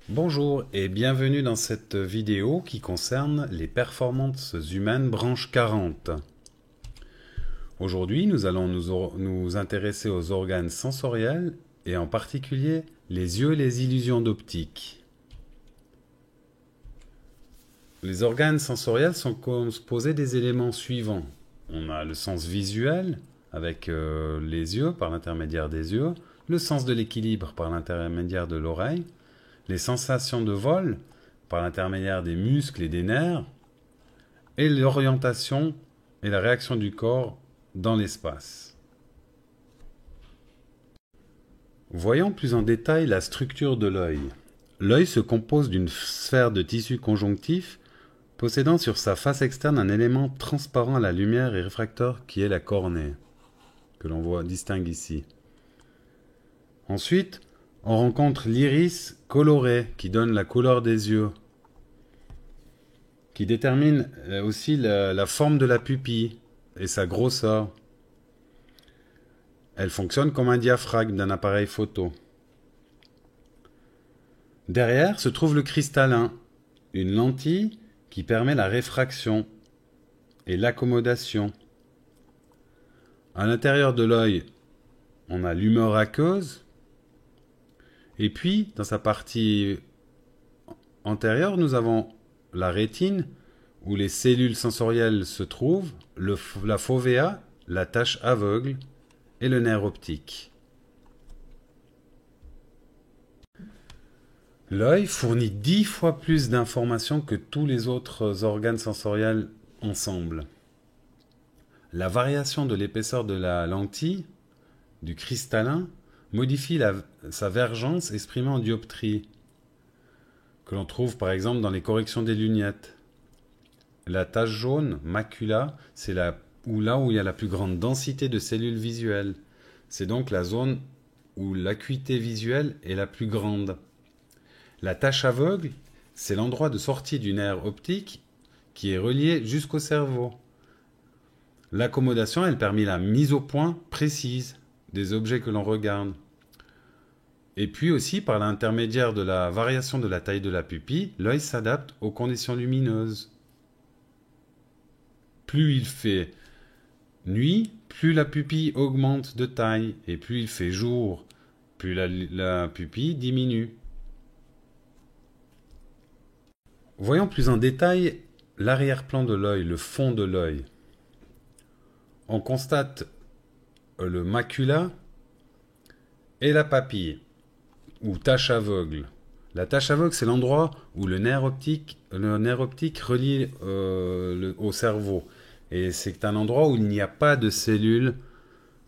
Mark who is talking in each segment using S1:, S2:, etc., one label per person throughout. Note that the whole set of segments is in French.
S1: Bonjour et bienvenue dans cette vidéo qui concerne les performances humaines branche 40. Aujourd'hui, nous allons nous intéresser aux organes sensoriels et en particulier les yeux et les illusions d'optique. Les organes sensoriels sont composés des éléments suivants. On a le sens visuel avec les yeux par l'intermédiaire des yeux, le sens de l'équilibre par l'intermédiaire de l'oreille, les sensations de vol par l'intermédiaire des muscles et des nerfs, et l'orientation et la réaction du corps dans l'espace. Voyons plus en détail la structure de l'œil. L'œil se compose d'une sphère de tissu conjonctif possédant sur sa face externe un élément transparent à la lumière et réfracteur qui est la cornée, que l'on distingue ici. Ensuite, on rencontre l'iris coloré qui donne la couleur des yeux, qui détermine aussi la forme de la pupille et sa grosseur. Elle fonctionne comme un diaphragme d'un appareil photo. Derrière se trouve le cristallin, une lentille qui permet la réfraction et l'accommodation. À l'intérieur de l'œil, on a l'humeur aqueuse. Et puis, dans sa partie antérieure, nous avons la rétine, où les cellules sensorielles se trouvent, la fovea, la tache aveugle et le nerf optique. L'œil fournit 10 fois plus d'informations que tous les autres organes sensoriels ensemble. La variation de l'épaisseur de la lentille, du cristallin, modifie sa vergence exprimée en dioptrie, que l'on trouve par exemple dans les corrections des lunettes. La tache jaune, macula, c'est là où il y a la plus grande densité de cellules visuelles. C'est donc la zone où l'acuité visuelle est la plus grande. La tache aveugle, c'est l'endroit de sortie du nerf optique qui est relié jusqu'au cerveau. L'accommodation, elle permet la mise au point précise des objets que l'on regarde. Et puis aussi, par l'intermédiaire de la variation de la taille de la pupille, l'œil s'adapte aux conditions lumineuses. Plus il fait nuit, plus la pupille augmente de taille, et plus il fait jour, plus la pupille diminue. Voyons plus en détail l'arrière-plan de l'œil, le fond de l'œil. On constate le macula et la papille, ou tache aveugle. La tache aveugle, c'est l'endroit où le nerf optique relie au cerveau. Et c'est un endroit où il n'y a pas de cellules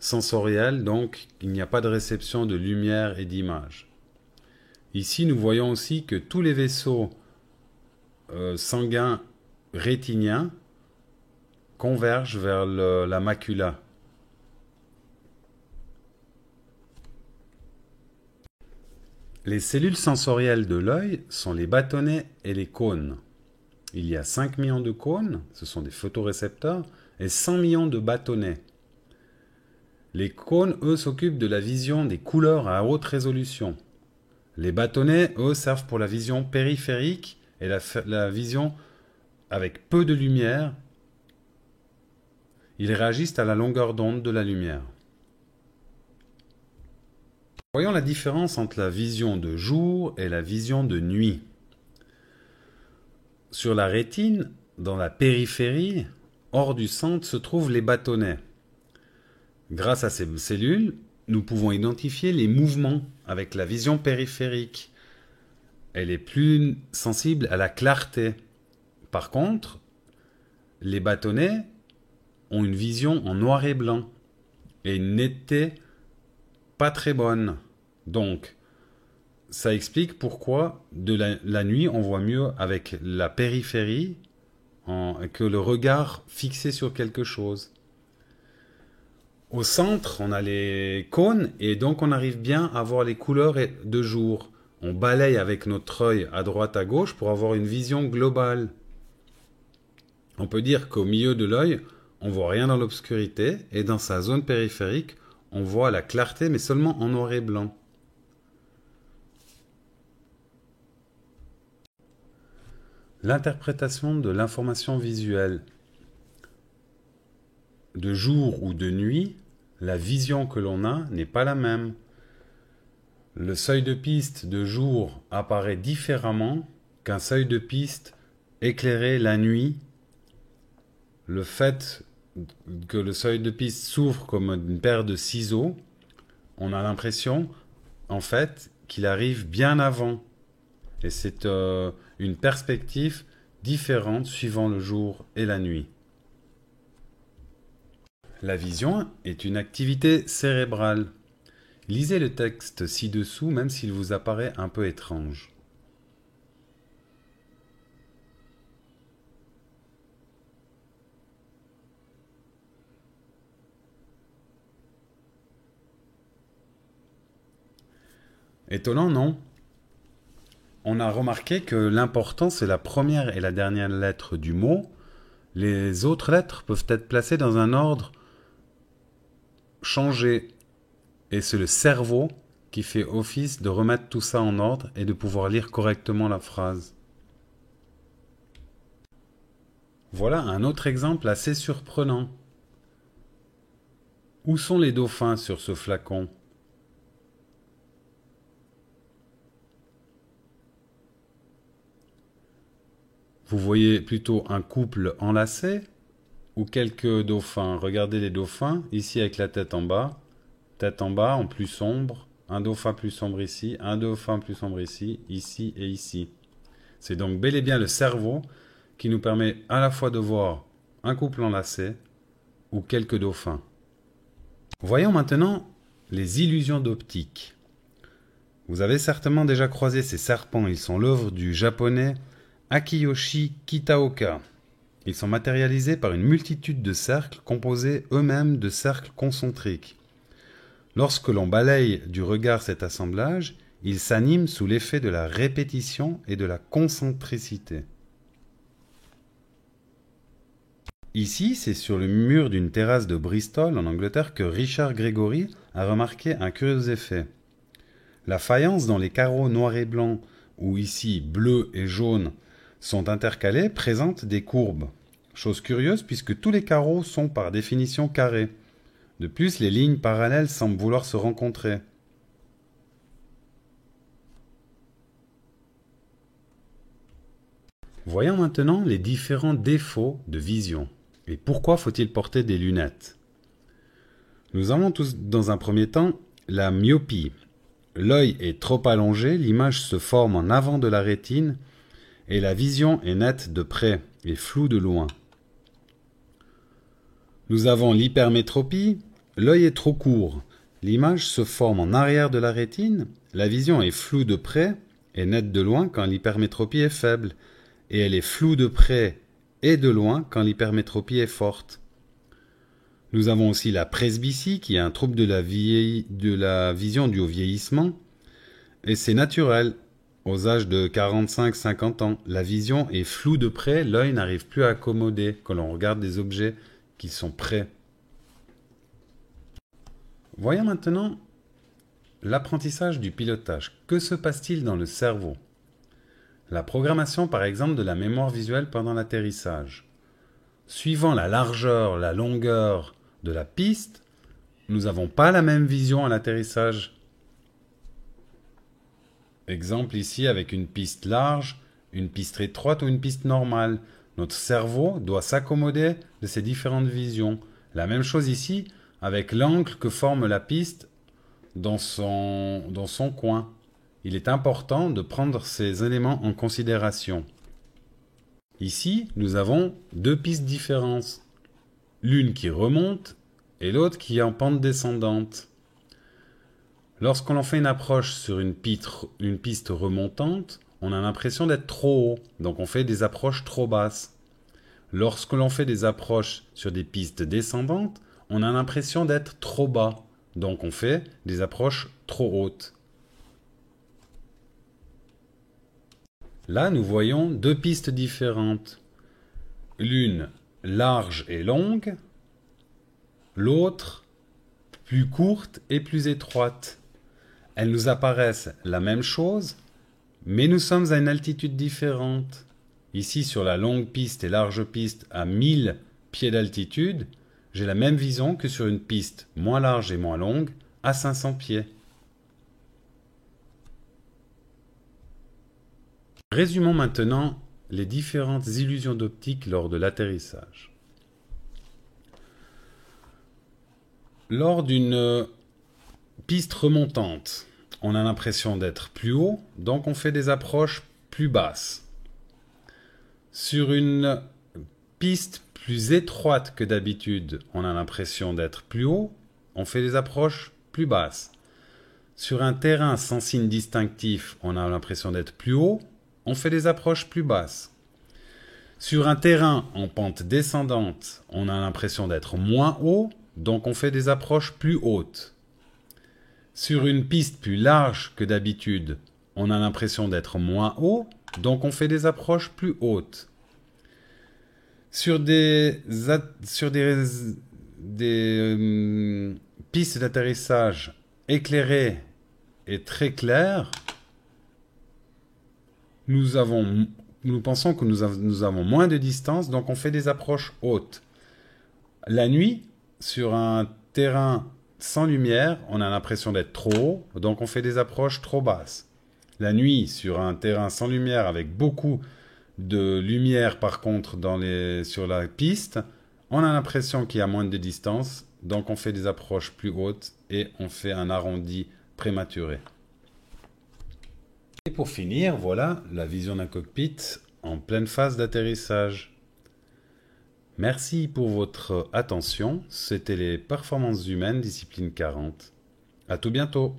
S1: sensorielles, donc il n'y a pas de réception de lumière et d'image. Ici, nous voyons aussi que tous les vaisseaux sanguins rétiniens convergent vers la macula. Les cellules sensorielles de l'œil sont les bâtonnets et les cônes. Il y a 5 millions de cônes, ce sont des photorécepteurs, et 100 millions de bâtonnets. Les cônes, eux, s'occupent de la vision des couleurs à haute résolution. Les bâtonnets, eux, servent pour la vision périphérique et la vision avec peu de lumière. Ils réagissent à la longueur d'onde de la lumière. Voyons la différence entre la vision de jour et la vision de nuit. Sur la rétine, dans la périphérie, hors du centre, se trouvent les bâtonnets. Grâce à ces cellules, nous pouvons identifier les mouvements avec la vision périphérique. Elle est plus sensible à la clarté. Par contre, les bâtonnets ont une vision en noir et blanc et une netteté pas très bonne. Donc, ça explique pourquoi la nuit on voit mieux avec la périphérie que le regard fixé sur quelque chose. Au centre, on a les cônes et donc on arrive bien à voir les couleurs de jour. On balaye avec notre œil à droite à gauche pour avoir une vision globale. On peut dire qu'au milieu de l'œil, on voit rien dans l'obscurité et dans sa zone périphérique, on voit la clarté mais seulement en noir et blanc. L'interprétation de l'information visuelle. De jour ou de nuit, la vision que l'on a n'est pas la même. Le seuil de piste de jour apparaît différemment qu'un seuil de piste éclairé la nuit. Le fait que le seuil de piste s'ouvre comme une paire de ciseaux, on a l'impression, en fait, qu'il arrive bien avant. Et c'est une perspective différente suivant le jour et la nuit. La vision est une activité cérébrale. Lisez le texte ci-dessous, même s'il vous apparaît un peu étrange. Étonnant, non? On a remarqué que l'important, c'est la première et la dernière lettre du mot. Les autres lettres peuvent être placées dans un ordre changé. Et c'est le cerveau qui fait office de remettre tout ça en ordre et de pouvoir lire correctement la phrase. Voilà un autre exemple assez surprenant. Où sont les dauphins sur ce flacon ? Vous voyez plutôt un couple enlacé ou quelques dauphins? Regardez les dauphins, ici avec la tête en bas en plus sombre, un dauphin plus sombre ici, un dauphin plus sombre ici et ici. C'est donc bel et bien le cerveau qui nous permet à la fois de voir un couple enlacé ou quelques dauphins. Voyons maintenant les illusions d'optique. Vous avez certainement déjà croisé ces serpents, ils sont l'œuvre du japonais Akiyoshi Kitaoka. Ils sont matérialisés par une multitude de cercles composés eux-mêmes de cercles concentriques. Lorsque l'on balaye du regard cet assemblage, il s'anime sous l'effet de la répétition et de la concentricité. Ici, c'est sur le mur d'une terrasse de Bristol, en Angleterre, que Richard Gregory a remarqué un curieux effet. La faïence dans les carreaux noirs et blancs, ou ici bleu et jaune, sont intercalés, présentent des courbes. Chose curieuse puisque tous les carreaux sont par définition carrés. De plus, les lignes parallèles semblent vouloir se rencontrer. Voyons maintenant les différents défauts de vision. Et pourquoi faut-il porter des lunettes? Nous avons tous, dans un premier temps, la myopie. L'œil est trop allongé, l'image se forme en avant de la rétine et la vision est nette de près et floue de loin. Nous avons l'hypermétropie, l'œil est trop court, l'image se forme en arrière de la rétine, la vision est floue de près et nette de loin quand l'hypermétropie est faible, et elle est floue de près et de loin quand l'hypermétropie est forte. Nous avons aussi la presbytie, qui est un trouble de la vision dû au vieillissement, et c'est naturel. Aux âges de 45-50 ans, la vision est floue de près, l'œil n'arrive plus à accommoder quand l'on regarde des objets qui sont près. Voyons maintenant l'apprentissage du pilotage. Que se passe-t-il dans le cerveau? La programmation, par exemple, de la mémoire visuelle pendant l'atterrissage. Suivant la largeur, la longueur de la piste, nous n'avons pas la même vision à l'atterrissage. Exemple ici avec une piste large, une piste étroite ou une piste normale. Notre cerveau doit s'accommoder de ces différentes visions. La même chose ici avec l'angle que forme la piste dans son coin. Il est important de prendre ces éléments en considération. Ici, nous avons deux pistes différentes. L'une qui remonte et l'autre qui est en pente descendante. Lorsqu'on fait une approche sur une piste remontante, on a l'impression d'être trop haut, donc on fait des approches trop basses. Lorsque l'on fait des approches sur des pistes descendantes, on a l'impression d'être trop bas, donc on fait des approches trop hautes. Là, nous voyons deux pistes différentes. L'une large et longue, l'autre plus courte et plus étroite. Elles nous apparaissent la même chose, mais nous sommes à une altitude différente. ici sur la longue piste et large piste à 1000 pieds d'altitude, j'ai la même vision que sur une piste moins large et moins longue à 500 pieds. Résumons maintenant les différentes illusions d'optique lors de l'atterrissage. Lors d'une piste remontante, on a l'impression d'être plus haut, donc on fait des approches plus basses. Sur une piste plus étroite que d'habitude, on a l'impression d'être plus haut, on fait des approches plus basses. Sur un terrain sans signe distinctif, on a l'impression d'être plus haut, on fait des approches plus basses. Sur un terrain en pente descendante, on a l'impression d'être moins haut, donc on fait des approches plus hautes. Sur une piste plus large que d'habitude, on a l'impression d'être moins haut, donc on fait des approches plus hautes. Sur des pistes d'atterrissage éclairées et très claires, nous pensons que nous avons moins de distance, donc on fait des approches hautes. La nuit, sur un terrain sans lumière, on a l'impression d'être trop haut, donc on fait des approches trop basses. La nuit, sur un terrain sans lumière, avec beaucoup de lumière par contre sur la piste, on a l'impression qu'il y a moins de distance, donc on fait des approches plus hautes et on fait un arrondi prématuré. Et pour finir, voilà la vision d'un cockpit en pleine phase d'atterrissage. Merci pour votre attention. C'était les performances humaines, discipline 40. À tout bientôt.